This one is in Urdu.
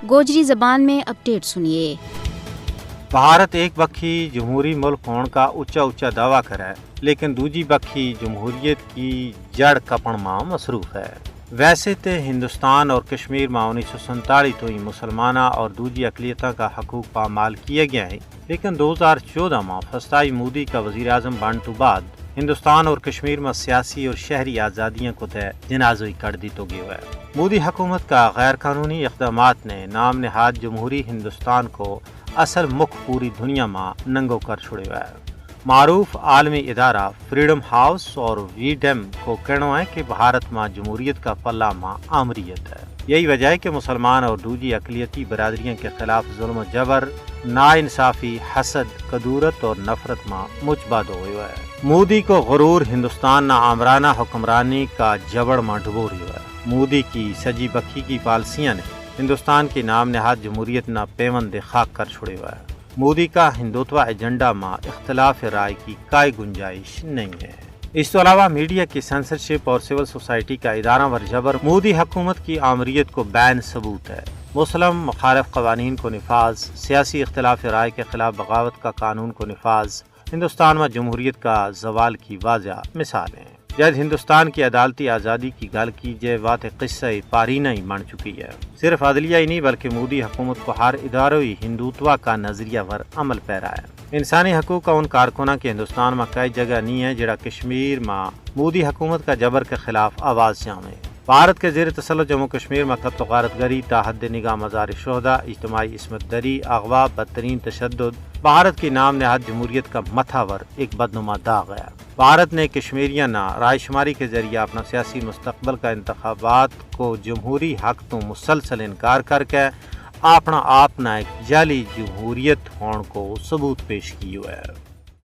گوجری زبان میں اپڈیٹ سنیے۔ بھارت ایک بکھی جمہوری ملک ہونے کا اچا دعویٰ کرے لیکن دوجی بکھی جمہوریت کی جڑ کپن ماں مصروف ہے۔ ویسے تو ہندوستان اور کشمیر میں 1947 تو ہی مسلمانہ اور دوجی اقلیتوں کا حقوق پامال کیے گیا ہے، لیکن 2014 میں فسطائی مودی کا وزیر اعظم بننے تو بعد ہندوستان اور کشمیر میں سیاسی اور شہری آزادیاں کو جنازوی کر دی تو گیا ہے۔ مودی حکومت کا غیر قانونی اقدامات نے نام نہاد جمہوری ہندوستان کو اصل مکھ پوری دنیا میں ننگو کر چھوڑے ہوا ہے۔ معروف عالمی ادارہ فریڈم ہاؤس اور ویڈم کو کہنا ہے کہ بھارت میں جمہوریت کا پلہ میں آمریت ہے۔ یہی وجہ ہے کہ مسلمان اور دوجی اقلیتی برادریوں کے خلاف ظلم و جبر، ناانصافی، حسد، کدورت اور نفرت میں مجباد ہوا ہے۔ مودی کو غرور ہندوستان نہ آمرانہ حکمرانی کا جبڑ میں ڈبو رہا ہے۔ مودی کی سجی بکھی کی پالیسیاں نے ہندوستان کی نام نہاد جمہوریت نہ پیوند خاک کر چھوڑے ہوا ہے۔ مودی کا ہندوتوا ایجنڈا میں اختلاف رائے کی کوئی گنجائش نہیں ہے۔ اس کے علاوہ میڈیا کی سینسرشپ اور سول سوسائٹی کا ادارہ ور جبر مودی حکومت کی آمریت کو بین ثبوت ہے۔ مسلم مخالف قوانین کو نفاذ، سیاسی اختلاف رائے کے خلاف بغاوت کا قانون کو نفاذ ہندوستان میں جمہوریت کا زوال کی واضح مثال ہیں۔ جب ہندوستان کی عدالتی آزادی کی گل کیجیے بات قصہ پارینہ ہی بن چکی ہے۔ صرف عدلیہ ہی نہیں بلکہ مودی حکومت کو ہر اداروں ہی ہندوتوا کا نظریہ ور عمل پیرا ہے۔ انسانی حقوق کا ان کارکنوں کی ہندوستان میں کئی جگہ نہیں ہے جڑا کشمیر میں مودی حکومت کا جبر کے خلاف آواز جامے۔ بھارت کے زیر تسلط جموں کشمیر میں قتل و غارت گری، تاحد نگاہ مزار شہداء، اجتماعی عصمت دری، اغوا، بدترین تشدد بھارت کی نام نہاد جمہوریت کا متھاور ایک بدنما داغ ہے۔ بھارت نے کشمیریاں نہ رائے شماری کے ذریعے اپنا سیاسی مستقبل کا انتخابات کو جمہوری حق تو مسلسل انکار کر کے اپنا آپ نہ ایک جعلی جمہوریت ہون کو ثبوت پیش کی ہوا ہے۔